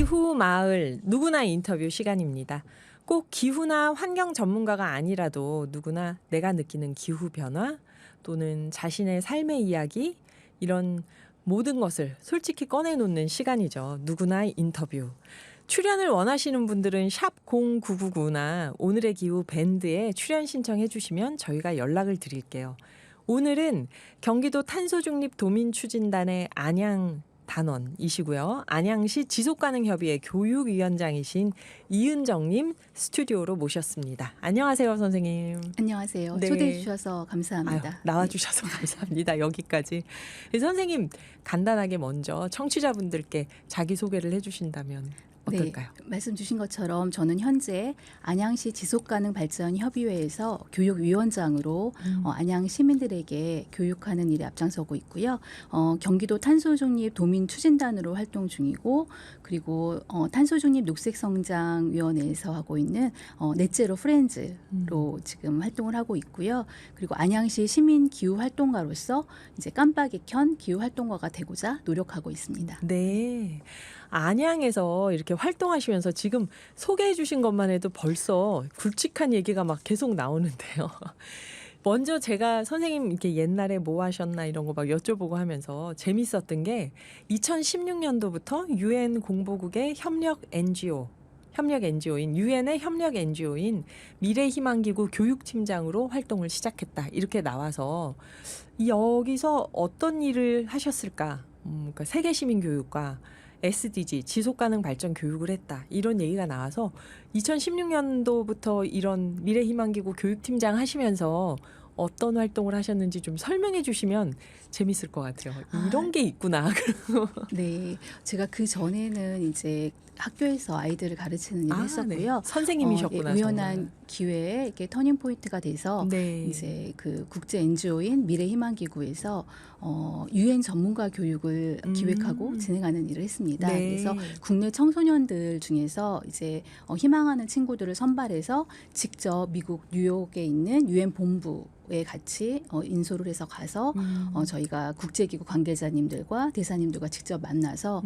기후 마을 누구나 인터뷰 시간입니다. 꼭 기후나 환경 전문가가 아니라도 누구나 내가 느끼는 기후 변화 또는 자신의 삶의 이야기 이런 모든 것을 솔직히 꺼내놓는 시간이죠. 누구나 인터뷰. 출연을 원하시는 분들은 샵 0999나 오늘의 기후 밴드에 출연 신청해 주시면 저희가 연락을 드릴게요. 오늘은 경기도 탄소중립도민추진단의 안양 단원이시고요. 안양시 지속가능협의회 교육위원장이신 이은정님 스튜디오로 모셨습니다. 안녕하세요, 선생님. 안녕하세요. 네. 초대해 주셔서 감사합니다. 아유, 나와주셔서 감사합니다. 여기까지. 선생님, 간단하게 먼저 청취자분들께 자기소개를 해주신다면 어떨까요? 네, 말씀 주신 것처럼 저는 현재 안양시 지속가능발전협의회에서 교육위원장으로 안양 시민들에게 교육하는 일에 앞장서고 있고요. 경기도 탄소중립도민추진단으로 활동 중이고 그리고 탄소중립 녹색성장위원회에서 하고 있는 넷제로 프렌즈로 지금 활동을 하고 있고요. 그리고 안양시 시민기후활동가로서 이제 깜빡이 켠 기후활동가가 되고자 노력하고 있습니다. 네. 안양에서 이렇게 활동하시면서 지금 소개해 주신 것만 해도 벌써 굵직한 얘기가 막 계속 나오는데요. 먼저 제가 선생님 이렇게 옛날에 뭐 하셨나 이런 거 막 여쭤보고 하면서 재밌었던 게 2016년도부터 UN 공보국의 협력 NGO인 유엔의 협력 NGO인 미래희망기구 교육팀장으로 활동을 시작했다. 이렇게 나와서 여기서 어떤 일을 하셨을까? 그러니까 세계시민교육과 SDG 지속가능 발전 교육을 했다. 이런 얘기가 나와서 2016년도부터 이런 미래희망기구 교육팀장 하시면서 어떤 활동을 하셨는지 좀 설명해 주시면 재밌을 것 같아요. 이런 게 있구나. 네, 제가 그 전에는 이제 학교에서 아이들을 가르치는 일을 했었고요. 네. 선생님이셨구나. 우연한 정말. 기회에 이렇게 터닝 포인트가 돼서 네. 이제 그 국제 NGO인 미래희망기구에서 UN 전문가 교육을 기획하고 진행하는 일을 했습니다. 네. 그래서 국내 청소년들 중에서 이제 희망하는 친구들을 선발해서 직접 미국 뉴욕에 있는 UN 본부에 같이 인솔을 해서 가서 저희가 국제기구 관계자님들과 대사님들과 직접 만나서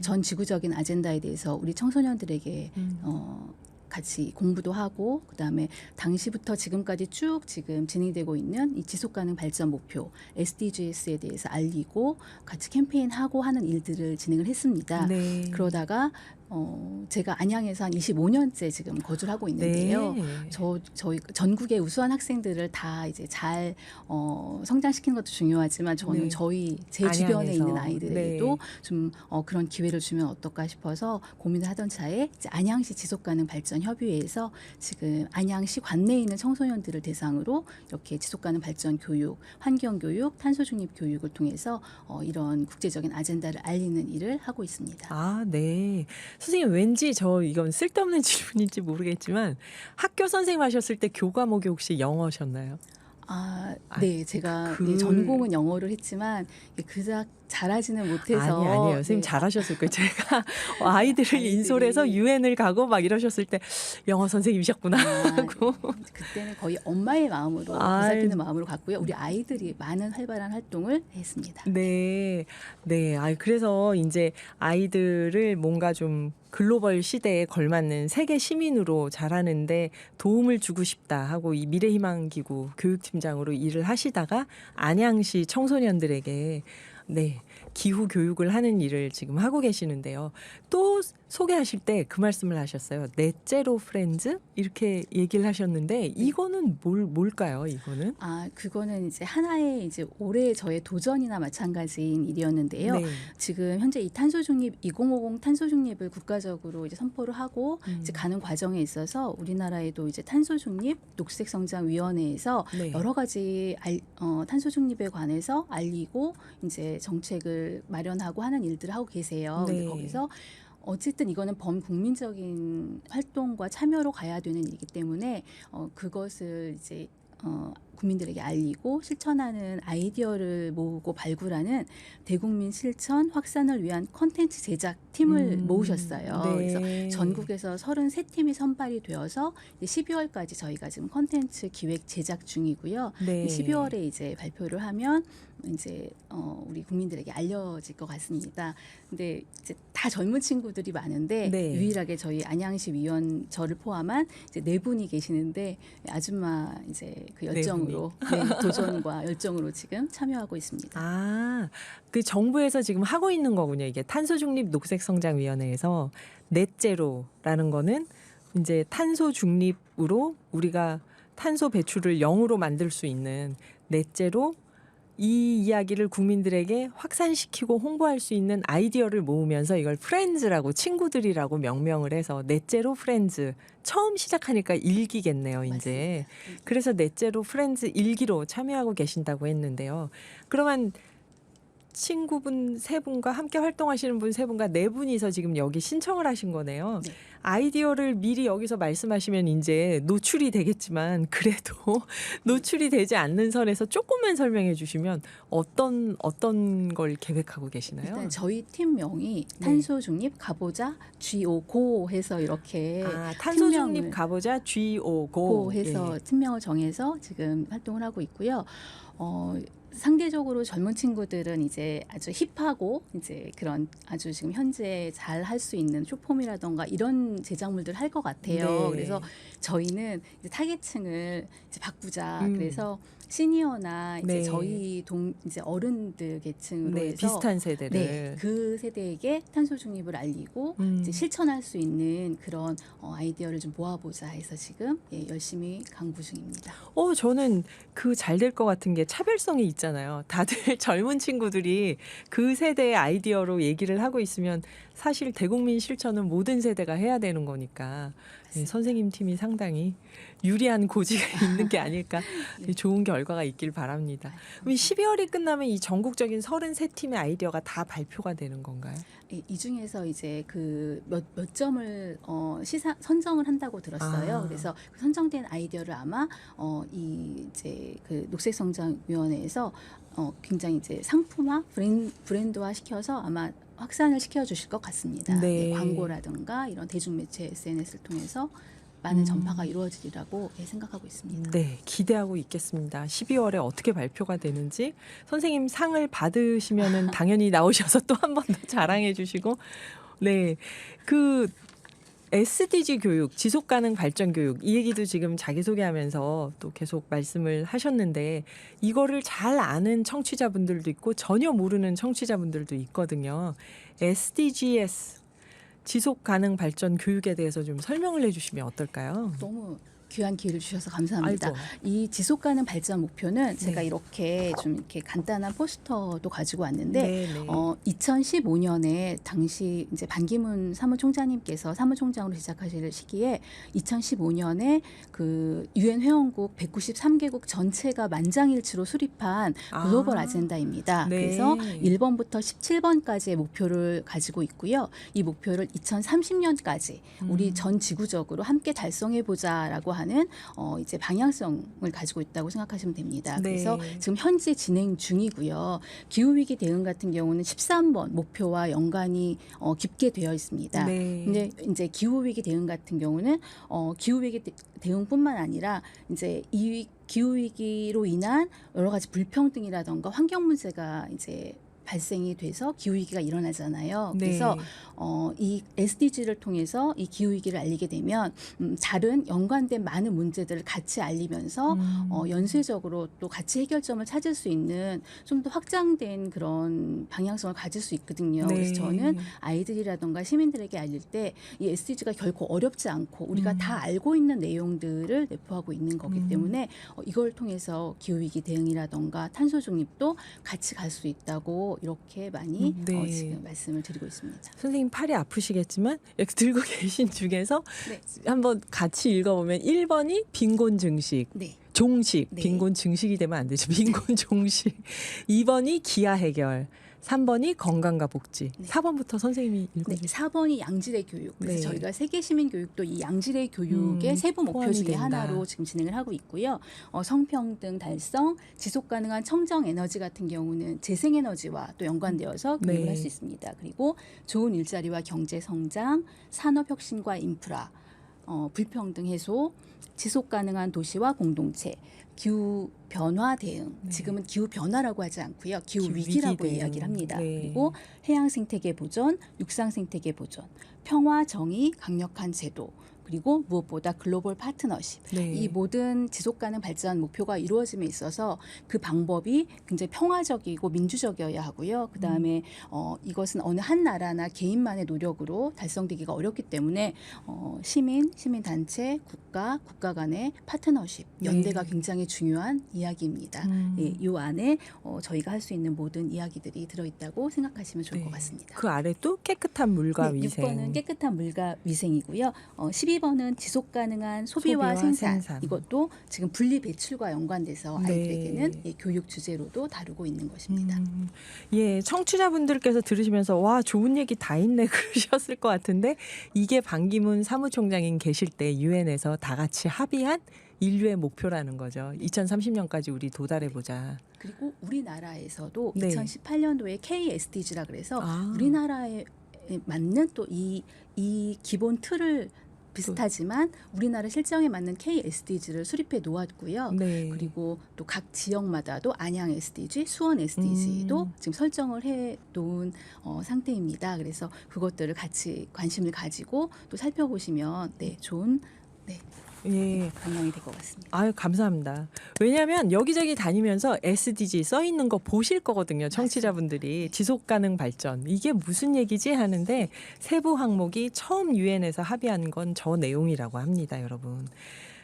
전 지구적인 아젠다에 대해서 우리 청소년들에게 같이 공부도 하고 그다음에 당시부터 지금까지 쭉 지금 진행되고 있는 이 지속가능 발전 목표 SDGs에 대해서 알리고 같이 캠페인하고 하는 일들을 진행을 했습니다. 네. 그러다가 제가 안양에서 한 25년째 지금 거주를 하고 있는데요. 네. 저희 전국의 우수한 학생들을 다 이제 잘 성장시키는 것도 중요하지만 저는 네. 제 주변에 안양에서. 있는 아이들에게도 네. 좀 그런 기회를 주면 어떨까 싶어서 고민을 하던 차에 이제 안양시 지속가능발전협의회에서 지금 안양시 관내에 있는 청소년들을 대상으로 이렇게 지속가능 발전 교육, 환경교육, 탄소중립 교육을 통해서 이런 국제적인 아젠다를 알리는 일을 하고 있습니다. 아, 네. 선생님 왠지 이건 쓸데없는 질문인지 모르겠지만 학교 선생님 하셨을 때 교과목이 혹시 영어셨나요? 네, 제가 전공은 영어를 했지만 그닥 잘하지는 못해서 아니에요. 선생님 네. 잘하셨을 거예요. 제가 아이들을 인솔해서 유엔을 가고 막 이러셨을 때 영어 선생님이셨구나 하고. 그때는 거의 엄마의 마음으로 보살피는 마음으로 갔고요. 우리 아이들이 많은 활발한 활동을 했습니다. 네. 네. 그래서 이제 아이들을 뭔가 좀 글로벌 시대에 걸맞는 세계 시민으로 자라는데 도움을 주고 싶다 하고 이 미래희망기구 교육팀장으로 일을 하시다가 안양시 청소년들에게 네, 기후 교육을 하는 일을 지금 하고 계시는데요. 또 소개하실 때 그 말씀을 하셨어요. 넷제로 프렌즈 이렇게 얘기를 하셨는데 이거는 뭘까요? 이거는? 그거는 이제 하나의 이제 올해 저의 도전이나 마찬가지인 일이었는데요. 네. 지금 현재 이 탄소중립 2050 탄소중립을 국가적으로 이제 선포를 하고 이제 가는 과정에 있어서 우리나라에도 이제 탄소중립 녹색성장위원회에서 네. 여러 가지 탄소중립에 관해서 알리고 이제 정책을 마련하고 하는 일들을 하고 계세요. 네. 근데 거기서 어쨌든 이거는 범국민적인 활동과 참여로 가야 되는 일이기 때문에 그것을 이제 국민들에게 알리고 실천하는 아이디어를 모으고 발굴하는 대국민 실천 확산을 위한 콘텐츠 제작 팀을 모으셨어요. 네. 그래서 전국에서 33팀이 선발이 되어서 12월까지 저희가 지금 콘텐츠 기획 제작 중이고요. 네. 12월에 이제 발표를 하면 이제 우리 국민들에게 알려질 것 같습니다. 근데 이제 다 젊은 친구들이 많은데 네. 유일하게 저희 안양시 위원 저를 포함한 이제 4분이 계시는데 아줌마 이제 그 열정으로 도전과 열정으로 지금 참여하고 있습니다. 아, 그 정부에서 지금 하고 있는 거군요. 이게 탄소중립 녹색성장위원회에서 넷제로라는 거는 이제 탄소 중립으로 우리가 탄소 배출을 0으로 만들 수 있는 넷제로 이 이야기를 국민들에게 확산시키고 홍보할 수 있는 아이디어를 모으면서 이걸 프렌즈라고 친구들이라고 명명을 해서 넷제로 프렌즈 처음 시작하니까 일기겠네요, 이제. 맞습니다. 그래서 넷제로 프렌즈 일기로 참여하고 계신다고 했는데요. 그러면 친구분 3분과 함께 활동하시는 분 3분과 4분이서 지금 여기 신청을 하신 거네요. 네. 아이디어를 미리 여기서 말씀하시면 이제 노출이 되겠지만 그래도 노출이 되지 않는 선에서 조금만 설명해 주시면 어떤 걸 계획하고 계시나요? 일단 저희 팀명이 탄소 중립 가보자 GO 해서 이렇게 탄소 중립 팀명을 가보자 GO 고 해서 팀명을 정해서 지금 활동을 하고 있고요. 상대적으로 젊은 친구들은 이제 아주 힙하고 이제 그런 아주 지금 현재 잘 할 수 있는 쇼폼이라던가 이런 제작물들 할 것 같아요. 네. 그래서 저희는 이제 타겟층을 이제 바꾸자. 그래서 시니어나 이제 네. 저희 이제 어른들 계층으로 네, 해서 비슷한 세대를. 네, 그 세대에게 탄소 중립을 알리고 이제 실천할 수 있는 그런 아이디어를 좀 모아보자 해서 지금 열심히 강구 중입니다. 저는 그 잘 될 것 같은 게 차별성이 있잖아요. 다들 젊은 친구들이 그 세대의 아이디어로 얘기를 하고 있으면 사실 대국민 실천은 모든 세대가 해야 되는 거니까 네, 선생님 팀이 상당히 유리한 고지가 있는 게 아닐까. 네. 좋은 결과가 있길 바랍니다. 그럼 12월이 끝나면 이 전국적인 33팀의 아이디어가 다 발표가 되는 건가요? 이 중에서 이제 그 몇 점을 선정을 한다고 들었어요. 그래서 그 선정된 아이디어를 아마 이제 그 녹색성장위원회에서 굉장히 이제 상품화, 브랜드화 시켜서 아마 확산을 시켜주실 것 같습니다. 네. 광고라든가 이런 대중매체 SNS를 통해서 많은 전파가 이루어지리라고 생각하고 있습니다. 네, 기대하고 있겠습니다. 12월에 어떻게 발표가 되는지 선생님 상을 받으시면은 당연히 나오셔서 또 한 번 더 자랑해 주시고 네, 그 SDG 교육, 지속가능 발전 교육 이 얘기도 지금 자기소개하면서 또 계속 말씀을 하셨는데 이거를 잘 아는 청취자분들도 있고 전혀 모르는 청취자분들도 있거든요. SDGs 지속가능 발전 교육에 대해서 좀 설명을 해주시면 어떨까요? 너무 귀한 기회를 주셔서 감사합니다. 아이고. 이 지속가능 발전 목표는 제가 네. 이렇게 좀 이렇게 간단한 포스터도 가지고 왔는데 네, 네. 2015년에 당시 이제 반기문 사무총장님께서 사무총장으로 시작하실 시기에 2015년에 그 유엔 회원국 193개국 전체가 만장일치로 수립한 글로벌 아젠다입니다. 네. 그래서 1번부터 17번까지의 목표를 가지고 있고요. 이 목표를 2030년까지 우리 전 지구적으로 함께 달성해 보자라고 하는 이제 방향성을 가지고 있다고 생각하시면 됩니다. 네. 그래서 지금 현재 진행 중이고요. 기후 위기 대응 같은 경우는 13번 목표와 연관이 깊게 되어 있습니다. 네. 근데 이제 기후 위기 대응 같은 경우는 기후 위기 대응뿐만 아니라 이제 이 기후 위기로 인한 여러 가지 불평등이라던가 환경 문제가 이제 발생이 돼서 기후 위기가 일어나잖아요. 네. 그래서 이 SDG를 통해서 이 기후 위기를 알리게 되면 다른 연관된 많은 문제들을 같이 알리면서 연쇄적으로 또 같이 해결점을 찾을 수 있는 좀 더 확장된 그런 방향성을 가질 수 있거든요. 네. 그래서 저는 아이들이라던가 시민들에게 알릴 때 이 SDG가 결코 어렵지 않고 우리가 다 알고 있는 내용들을 내포하고 있는 거기 때문에 이걸 통해서 기후 위기 대응이라던가 탄소 중립도 같이 갈 수 있다고 이렇게 많이 네. 지금 말씀을 드리고 있습니다. 선생님 팔이 아프시겠지만 여기 들고 계신 중에서 네. 한번 같이 읽어보면 1번이 빈곤 증식, 네. 종식, 네. 빈곤 증식이 되면 안 되죠. 빈곤 종식. 2번이 기아 해결, 3번이 건강과 복지. 네. 4번부터 선생님이 네, 읽어주세요. 4번이 양질의 교육. 그래서 네. 저희가 세계 시민 교육도 이 양질의 교육의 세부 목표 포함이 중에 된다. 하나로 지금 진행을 하고 있고요. 성평등 달성, 지속 가능한 청정 에너지 같은 경우는 재생 에너지와 또 연관되어서 교육을 네. 할 수 있습니다. 그리고 좋은 일자리와 경제 성장, 산업 혁신과 인프라, 불평등 해소, 지속 가능한 도시와 공동체, 기후 변화 대응. 네. 지금은 기후 변화라고 하지 않고요. 기후 기후 위기라고 위기 대응. 이야기를 합니다. 네. 그리고 해양 생태계 보존, 육상 생태계 보존, 평화, 정의, 강력한 제도, 그리고 무엇보다 글로벌 파트너십. 네. 이 모든 지속 가능 발전 목표가 이루어짐에 있어서 그 방법이 굉장히 평화적이고 민주적이어야 하고요. 그다음에 이것은 어느 한 나라나 개인만의 노력으로 달성되기가 어렵기 때문에 시민 단체, 국가 간의 파트너십, 연대가 네. 굉장히 중요한 이야기입니다. 예, 이 안에 저희가 할 수 있는 모든 이야기들이 들어있다고 생각하시면 좋을 네. 것 같습니다. 그 아래 또 깨끗한 물과 네, 위생. 6번은 깨끗한 물과 위생이고요. 12번은 지속 가능한 소비와 생산. 이것도 지금 분리 배출과 연관돼서 네. 아이들에게는 교육 주제로도 다루고 있는 것입니다. 예, 청취자분들께서 들으시면서 와 좋은 얘기 다 있네 그러셨을 것 같은데 이게 반기문 사무총장인 계실 때 유엔에서 다 같이 합의한 인류의 목표라는 거죠. 2030년까지 우리 도달해보자. 그리고 우리나라에서도 네. 2018년도에 KSDG라 그래서 아. 우리나라에 맞는 또 이 기본 틀을 비슷하지만 우리나라 실정에 맞는 KSDG를 수립해 놓았고요. 네. 그리고 또 각 지역마다도 안양 SDG, 수원 SDG도 지금 설정을 해 놓은 상태입니다. 그래서 그것들을 같이 관심을 가지고 또 살펴보시면 좋은 예. 방향이 될 것 같습니다. 아유 감사합니다. 왜냐하면 여기저기 다니면서 SDG 써 있는 거 보실 거거든요. 청취자분들이 지속가능 발전 이게 무슨 얘기지 하는데 세부 항목이 처음 유엔에서 합의한 건 저 내용이라고 합니다, 여러분.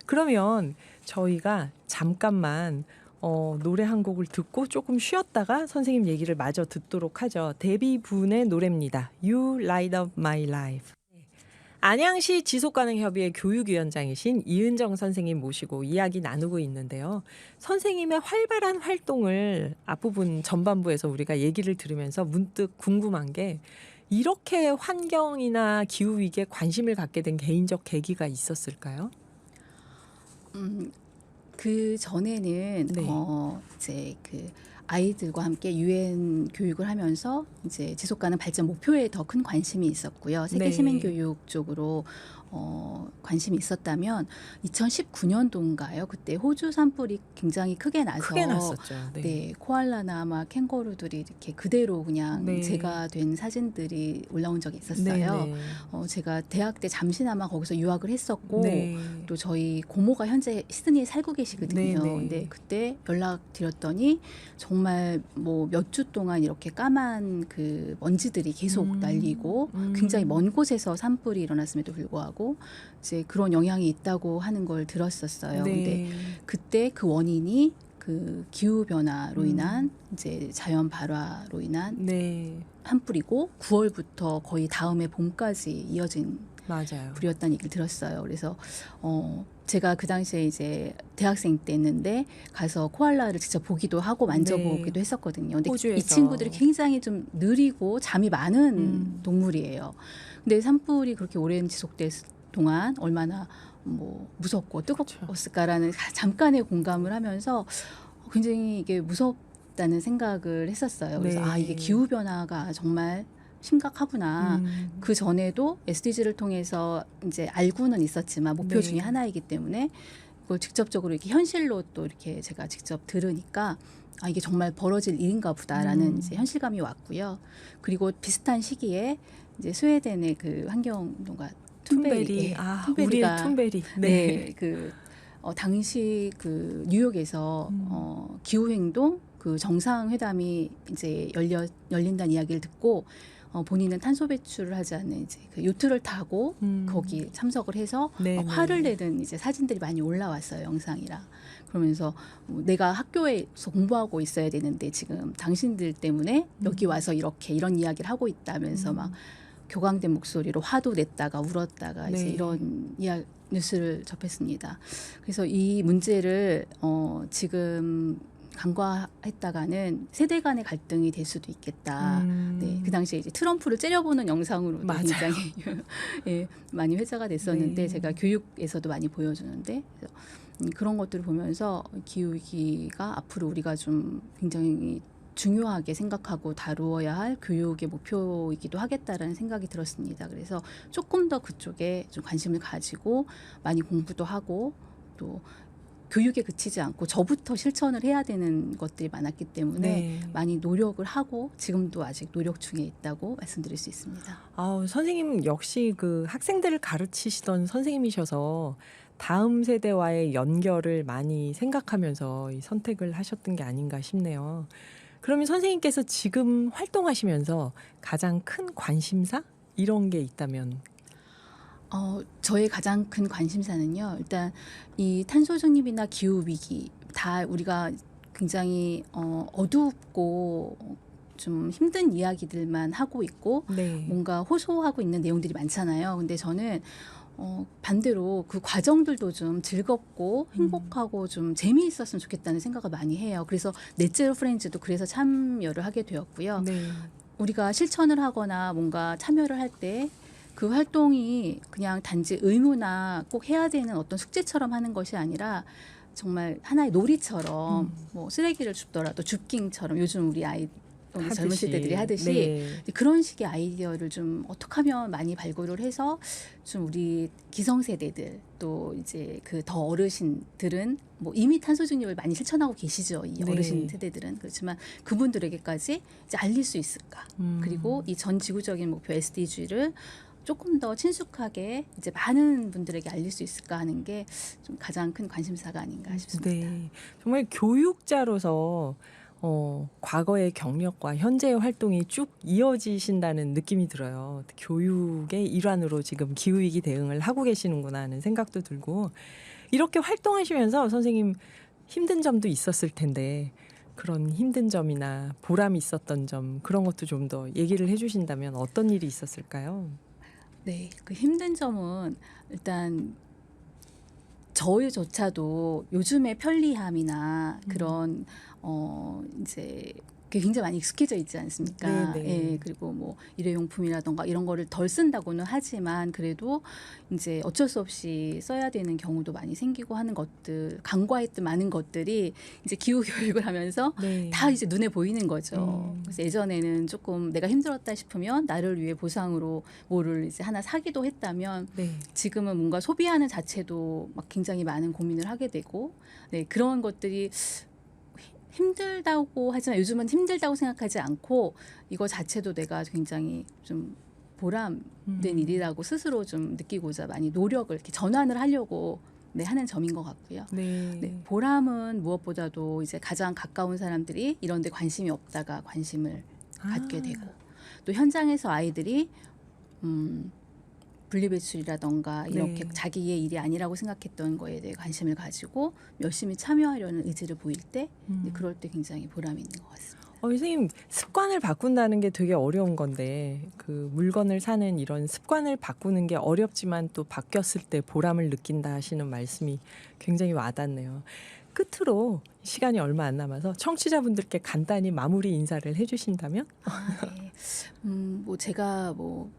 그러면 저희가 잠깐만 노래 한 곡을 듣고 조금 쉬었다가 선생님 얘기를 마저 듣도록 하죠. 데뷔분의 노래입니다. You Light Up My Life. 안양시 지속가능협의회 교육위원장이신 이은정 선생님 모시고 이야기 나누고 있는데요. 선생님의 활발한 활동을 앞부분 전반부에서 우리가 얘기를 들으면서 문득 궁금한 게 이렇게 환경이나 기후위기에 관심을 갖게 된 개인적 계기가 있었을까요? 그 전에는 네. 이제 그 아이들과 함께 유엔 교육을 하면서 이제 지속가능 발전 목표에 더 큰 관심이 있었고요. 세계 네. 시민 교육 쪽으로 관심이 있었다면 2019년도인가요? 그때 호주 산불이 굉장히 크게 나서 크게 났었죠. 네, 코알라나 막 캥거루들이 이렇게 그대로 그냥 네. 제가 된 사진들이 올라온 적이 있었어요. 네. 제가 대학 때 잠시나마 거기서 유학을 했었고 네. 또 저희 고모가 현재 시드니에 살고 계시거든요. 네, 네. 근데 그때 연락 드렸더니 정말 뭐 몇 주 동안 이렇게 까만 그 먼지들이 계속 날리고 굉장히 먼 곳에서 산불이 일어났음에도 불구하고 이제 그런 영향이 있다고 하는 걸 들었었어요. 네. 근데 그때 그 원인이 그 기후 변화로 인한 이제 자연 발화로 인한 네. 산불이고 9월부터 거의 다음해 봄까지 이어진 맞아요. 불이었다는 얘기를 들었어요. 그래서 제가 그 당시에 이제 대학생 때였는데 가서 코알라를 직접 보기도 하고 만져보기도 네. 했었거든요. 근데 호주에서. 이 친구들이 굉장히 좀 느리고 잠이 많은 동물이에요. 근데 산불이 그렇게 오랜 지속됐을 동안 얼마나 뭐 무섭고 뜨거웠을까라는 잠깐의 공감을 하면서 굉장히 이게 무섭다는 생각을 했었어요. 그래서 네. 이게 기후 변화가 정말 심각하구나. 그 전에도 SDG를 통해서 이제 알고는 있었지만 목표 네. 중에 하나이기 때문에 그걸 직접적으로 이렇게 현실로 또 이렇게 제가 직접 들으니까 이게 정말 벌어질 일인가 보다라는 이제 현실감이 왔고요. 그리고 비슷한 시기에 이제 스웨덴의 그 환경운동가 툰베리. 우리의 툰베리. 네, 그 당시 그 뉴욕에서 기후 행동 그 정상회담이 이제 열린다는 이야기를 듣고 본인은 탄소 배출을 하지 않는 이제 그 요트를 타고 거기 참석을 해서 화를 내는 이제 사진들이 많이 올라왔어요, 영상이라. 그러면서 내가 학교에서 공부하고 있어야 되는데 지금 당신들 때문에 여기 와서 이런 이야기를 하고 있다면서 막 교광된 목소리로 화도 냈다가 울었다가 이제 이런 뉴스를 접했습니다. 그래서 이 문제를 지금 간과했다가는 세대 간의 갈등이 될 수도 있겠다. 네, 그 당시에 이제 트럼프를 째려보는 영상으로도 맞아요. 굉장히 예, 많이 회자가 됐었는데 네. 제가 교육에서도 많이 보여주는데 그래서 그런 것들을 보면서 기후 위기가 앞으로 우리가 좀 굉장히 중요하게 생각하고 다루어야 할 교육의 목표이기도 하겠다라는 생각이 들었습니다. 그래서 조금 더 그쪽에 좀 관심을 가지고 많이 공부도 하고 또 교육에 그치지 않고 저부터 실천을 해야 되는 것들이 많았기 때문에 네. 많이 노력을 하고 지금도 아직 노력 중에 있다고 말씀드릴 수 있습니다. 선생님 역시 그 학생들을 가르치시던 선생님이셔서 다음 세대와의 연결을 많이 생각하면서 이 선택을 하셨던 게 아닌가 싶네요. 그러면 선생님께서 지금 활동하시면서 가장 큰 관심사 이런 게 있다면? 저의 가장 큰 관심사는요. 일단 이 탄소 중립이나 기후 위기 다 우리가 굉장히 어둡고 좀 힘든 이야기들만 하고 있고 네. 뭔가 호소하고 있는 내용들이 많잖아요. 근데 저는 반대로 그 과정들도 좀 즐겁고 행복하고 좀 재미있었으면 좋겠다는 생각을 많이 해요. 그래서 넷제로 프렌즈도 그래서 참여를 하게 되었고요. 네. 우리가 실천을 하거나 뭔가 참여를 할 때 그 활동이 그냥 단지 의무나 꼭 해야 되는 어떤 숙제처럼 하는 것이 아니라 정말 하나의 놀이처럼 뭐 쓰레기를 줍더라도 줍깅처럼 요즘 우리 젊은 세대들이 하듯이 네. 그런 식의 아이디어를 좀 어떻게 하면 많이 발굴을 해서 좀 우리 기성세대들 또 이제 그 더 어르신들은 뭐 이미 탄소 중립을 많이 실천하고 계시죠. 이 네. 어르신 세대들은. 그렇지만 그분들에게까지 이제 알릴 수 있을까. 그리고 이 전 지구적인 목표 SDG를 조금 더 친숙하게 이제 많은 분들에게 알릴 수 있을까 하는 게 좀 가장 큰 관심사가 아닌가 싶습니다. 네. 정말 교육자로서 과거의 경력과 현재의 활동이 쭉 이어지신다는 느낌이 들어요. 교육의 일환으로 지금 기후위기 대응을 하고 계시는구나 하는 생각도 들고 이렇게 활동하시면서 선생님 힘든 점도 있었을 텐데 그런 힘든 점이나 보람이 있었던 점 그런 것도 좀 더 얘기를 해주신다면 어떤 일이 있었을까요? 네, 그 힘든 점은 일단 저희조차도 요즘의 편리함이나 그런 이제 그게 굉장히 많이 익숙해져 있지 않습니까? 네, 네. 예, 그리고 뭐 일회용품이라던가 이런 거를 덜 쓴다고는 하지만 그래도 이제 어쩔 수 없이 써야 되는 경우도 많이 생기고 하는 것들, 간과했던 많은 것들이 이제 기후 교육을 하면서 네. 다 이제 눈에 보이는 거죠. 그래서 예전에는 조금 내가 힘들었다 싶으면 나를 위해 보상으로 뭐를 이제 하나 사기도 했다면 네. 지금은 뭔가 소비하는 자체도 막 굉장히 많은 고민을 하게 되고 네, 그런 것들이 힘들다고 하지만 요즘은 힘들다고 생각하지 않고 이거 자체도 내가 굉장히 좀 보람된 일이라고 스스로 좀 느끼고자 많이 노력을 이렇게 전환을 하려고 네, 하는 점인 것 같고요. 네. 네, 보람은 무엇보다도 이제 가장 가까운 사람들이 이런 데 관심이 없다가 관심을 갖게 되고 또 현장에서 아이들이 분리배출이라던가 이렇게 네. 자기의 일이 아니라고 생각했던 거에 대해 관심을 가지고 열심히 참여하려는 의지를 보일 때 그럴 때 굉장히 보람이 있는 것 같습니다. 선생님 습관을 바꾼다는 게 되게 어려운 건데 그 물건을 사는 이런 습관을 바꾸는 게 어렵지만 또 바뀌었을 때 보람을 느낀다 하시는 말씀이 굉장히 와닿네요. 끝으로 시간이 얼마 안 남아서 청취자분들께 간단히 마무리 인사를 해주신다면? 네. 뭐 제가 뭐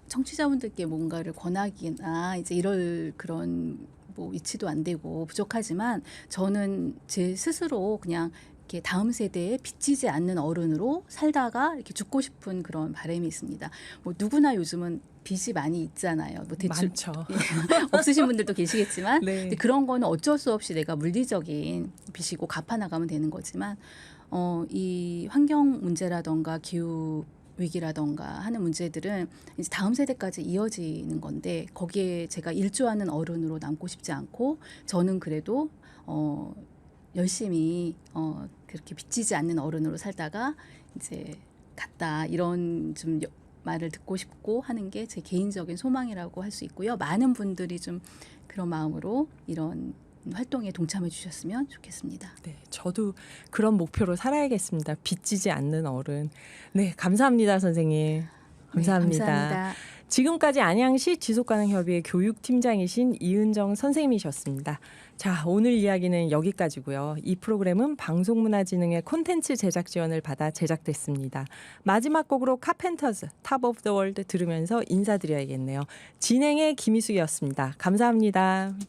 청취자분들께 뭔가를 권하기나 이제 이럴 그런 뭐 위치도 안 되고 부족하지만 저는 제 스스로 그냥 이렇게 다음 세대에 빚지지 않는 어른으로 살다가 이렇게 죽고 싶은 그런 바람이 있습니다. 뭐 누구나 요즘은 빚이 많이 있잖아요. 뭐 대출 많죠. 없으신 분들도 계시겠지만 네. 근데 그런 거는 어쩔 수 없이 내가 물리적인 빚이고 갚아나가면 되는 거지만 이 환경 문제라던가 기후 위기라던가 하는 문제들은 이제 다음 세대까지 이어지는 건데 거기에 제가 일조하는 어른으로 남고 싶지 않고 저는 그래도 열심히 그렇게 빚지지 않는 어른으로 살다가 이제 갔다 이런 좀 말을 듣고 싶고 하는 게 제 개인적인 소망이라고 할 수 있고요. 많은 분들이 좀 그런 마음으로 이런 활동에 동참해 주셨으면 좋겠습니다. 네, 저도 그런 목표로 살아야겠습니다. 빚지지 않는 어른. 네, 감사합니다, 선생님. 감사합니다. 네, 감사합니다. 지금까지 안양시 지속가능협의회 교육팀장이신 이은정 선생님이셨습니다. 자, 오늘 이야기는 여기까지고요. 이 프로그램은 방송문화진흥회 콘텐츠 제작 지원을 받아 제작됐습니다. 마지막 곡으로 카펜터즈 탑 오브 더 월드 들으면서 인사드려야겠네요. 진행의 김희숙이었습니다. 감사합니다.